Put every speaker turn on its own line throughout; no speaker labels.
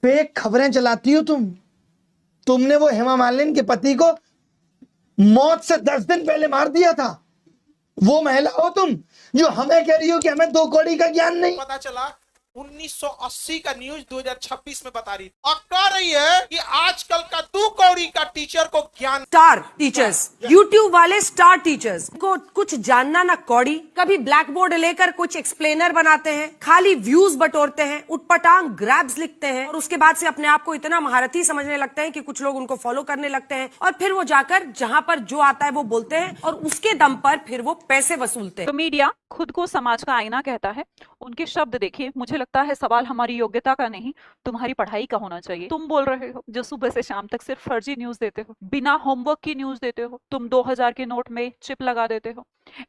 Fake खबरें चलाती हो तुमने वो हेमा मालिनी के पति को मौत से 10 दिन पहले मार दिया था। वो महिला हो तुम जो हमें कह रही हो कि हमें 2 कौड़ी का ज्ञान नहीं।
पता चला 1980 का न्यूज 2026 में बता रही और कह रही है कि आजकल का 2 कौड़ी का टीचर को ज्ञान।
स्टार टीचर्स, यूट्यूब वाले स्टार टीचर्स को कुछ जानना ना कौड़ी, कभी ब्लैक बोर्ड लेकर कुछ एक्सप्लेनर बनाते हैं, खाली व्यूज बटोरते हैं, उटपटांग ग्रैब्स लिखते हैं और उसके बाद से अपने आप को इतना महारथी समझने लगते हैं कि कुछ लोग उनको फॉलो करने लगते हैं और फिर वो जाकर जहां पर जो आता है वो बोलते हैं और उसके दम पर फिर वो पैसे वसूलते हैं।
तो मीडिया खुद को समाज का आईना कहता है, उनके शब्द देखिए। मुझे लगता है सवाल हमारी योग्यता का नहीं, तुम्हारी पढ़ाई का होना चाहिए। तुम बोल रहे हो जो सुबह से शाम तक सिर्फ फर्जी न्यूज देते हो, बिना होमवर्क की न्यूज देते हो। तुम 2000 के नोट में चिप लगा देते हो,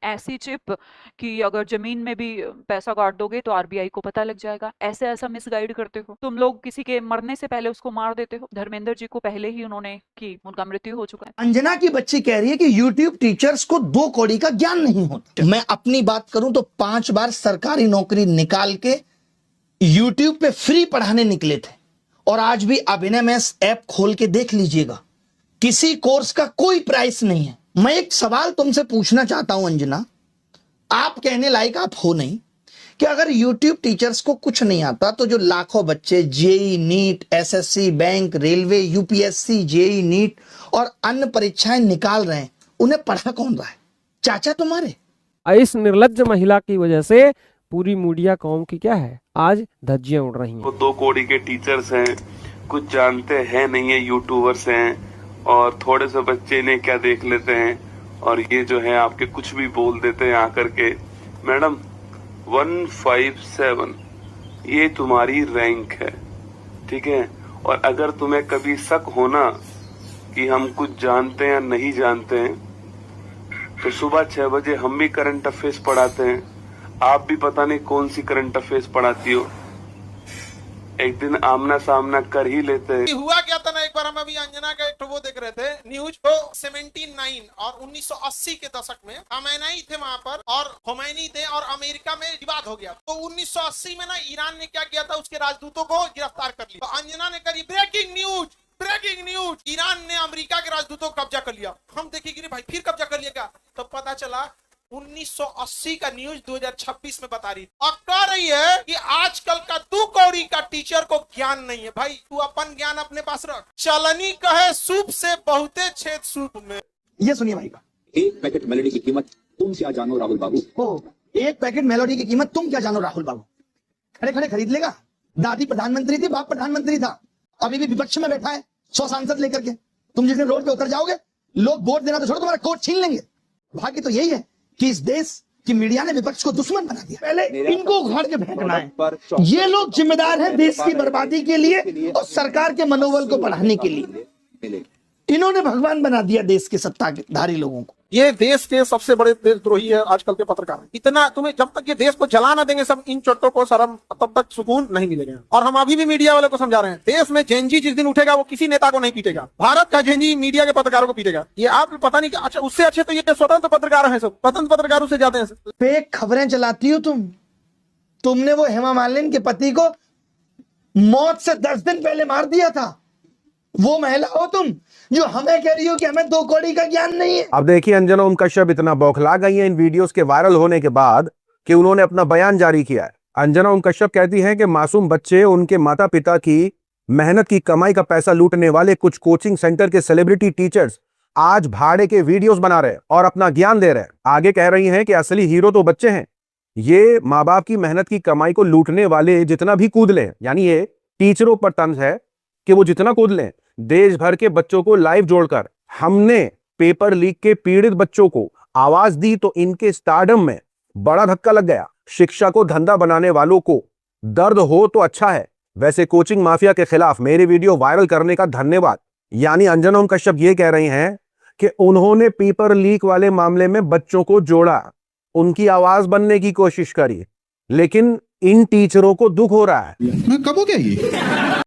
ऐसी चिप कि अगर जमीन में भी पैसा काट दोगे तो आरबीआई को पता लग जाएगा। ऐसा मिसगाइड करते हो तुम लोग। किसी के मरने से पहले उसको मार देते हो। धर्मेंद्र जी को पहले ही उन्होंने की, उनका मृत्यु हो चुका है।
अंजना की बच्ची कह रही है कि यूट्यूब टीचर्स को 2 कौड़ी का ज्ञान नहीं होता। मैं अपनी बात करूं तो 5 बार सरकारी नौकरी निकाल के यूट्यूब पे फ्री पढ़ाने निकले थे और आज भी अभिनय में ऐप खोल के देख लीजिएगा, किसी कोर्स का कोई प्राइस नहीं है। मैं एक सवाल तुमसे पूछना चाहता हूं अंजना, आप कहने लायक आप हो नहीं कि अगर यूट्यूब टीचर्स को कुछ नहीं आता तो जो लाखों बच्चे JEE, NEET, SSC, bank, railway, UPSC, JEE, NEET और अन्य परीक्षाएं निकाल रहे हैं, उन्हें पढ़ा कौन रहा है? चाचा तुम्हारे।
इस निर्लज्ज महिला की वजह से पूरी मीडिया कौम की क्या है, आज धज्जियां उड़ रही हैं।
वो 2 कौड़ी के टीचर्स हैं, कुछ जानते हैं नहीं है, यूट्यूबर्स हैं और थोड़े से बच्चे ने क्या देख लेते हैं और ये जो है आपके कुछ भी बोल देते हैं आकर के। मैडम 157 ये तुम्हारी रैंक है, ठीक है। और अगर तुम्हें कभी शक होना कि हम कुछ जानते हैं या नहीं जानते हैं तो सुबह 6 बजे हम भी करंट अफेयर्स पढ़ाते हैं। आप भी पता नहीं कौन सी करंट अफेयर्स पढ़ाती हो, एक दिन आमना सामना कर ही लेते हैं।
हुआ क्या था ना, एक बार हम अभी अंजना का एक वो देख रहे थे न्यूज को 79 और 1980 के दशक में खमैनी थे वहां पर और खोमैनी थे और अमेरिका में विवाद हो गया। तो 1980 में ना ईरान ने क्या किया था, उसके राजदूतों को गिरफ्तार कर लिया। तो अंजना ने करी ब्रेकिंग न्यूज, ईरान ने अमेरिका के राजदूतों को कब्जा कर लिया। हम देखेंगे भाई फिर कब्जा कर लिया क्या, तो पता चला 1980 का न्यूज 2026 में बता रही और कह रही है कि आजकल का 2 कौड़ी का टीचर को ज्ञान नहीं है। भाई तू अपन ज्ञान अपने पास रख। चलनी कहे सूप से बहुते छेद सूप में। ये सुनिए भाई का,
एक पैकेट मेलोडी की कीमत तुम क्या जानो राहुल बाबू।
एक पैकेट मेलोडी की कीमत तुम क्या जानो राहुल बाबू। खड़े खड़े खरीद लेगा। दादी प्रधानमंत्री थी, बाप प्रधानमंत्री था, अभी भी विपक्ष में बैठा है 100 सांसद लेकर के। तुम जिस दिन रोड पे उतर जाओगे लोग वोट देना तो छोड़ो, तुम्हारा कोट छीन लेंगे। भाग्य तो यही है कि इस देश की मीडिया ने विपक्ष को दुश्मन बना दिया। पहले इनको उखाड़ के फेंकना है। ये लोग जिम्मेदार हैं देश की बर्बादी के लिए और सरकार के मनोबल को बढ़ाने के लिए। इन्होंने भगवान बना दिया देश के सत्ताधारी लोगों को।
ये देश के सबसे बड़े देशद्रोही है आजकल के पत्रकार। इतना तुम्हें जब तक ये देश को जला ना देंगे सब इन चोटों को शर्म, तब तक सुकून नहीं मिलेगा। और हम अभी भी मीडिया वाले को समझा रहे हैं, देश में जेनजी जिस दिन उठेगा वो किसी नेता को नहीं पीटेगा, भारत का जेनजी मीडिया के पत्रकारों को पीटेगा। ये आप पता नहीं, अच्छा उससे अच्छे तो ये स्वतंत्र पत्रकार हैं, सब स्वतंत्र पत्रकारों से जाते हैं।
फेक खबरें चलाती हो तुमने वो हेमा मालिनी के पति को मौत से 10 दिन पहले मार दिया था। वो महिला हो तुम जो हमें कह रही हो कि हमें 2 कौड़ी का ज्ञान नहीं है।
अब देखिए अंजना ओम कश्यप इतना बौखला गई है इन वीडियोस के वायरल होने के बाद कि उन्होंने अपना बयान जारी किया है। अंजना ओम कश्यप कहती हैं कि मासूम बच्चे उनके माता पिता की मेहनत की कमाई का पैसा लूटने वाले कुछ कोचिंग सेंटर के सेलिब्रिटी टीचर्स आज भाड़े के वीडियोस बना रहे हैं और अपना ज्ञान दे रहे हैं। आगे कह रही हैं कि असली हीरो तो बच्चे हैं, ये माँ बाप की मेहनत की कमाई को लूटने वाले जितना भी कूद लें, यानी ये टीचरों पर तंज है कि वो जितना कूद लें। देश भर के बच्चों को लाइव जोड़कर हमने पेपर लीक के पीड़ित बच्चों को आवाज दी तो इनके स्टारडम में बड़ा धक्का लग गया। शिक्षा को धंधा बनाने वालों को दर्द हो तो अच्छा है। वैसे कोचिंग माफिया के खिलाफ मेरे वीडियो वायरल करने का धन्यवाद। यानी अंजना ओम कश्यप ये कह रही हैं कि उन्होंने पेपर लीक वाले मामले में बच्चों को जोड़ा, उनकी आवाज बनने की कोशिश करी, लेकिन इन टीचरों को दुख हो रहा है।
कब हो गया ये?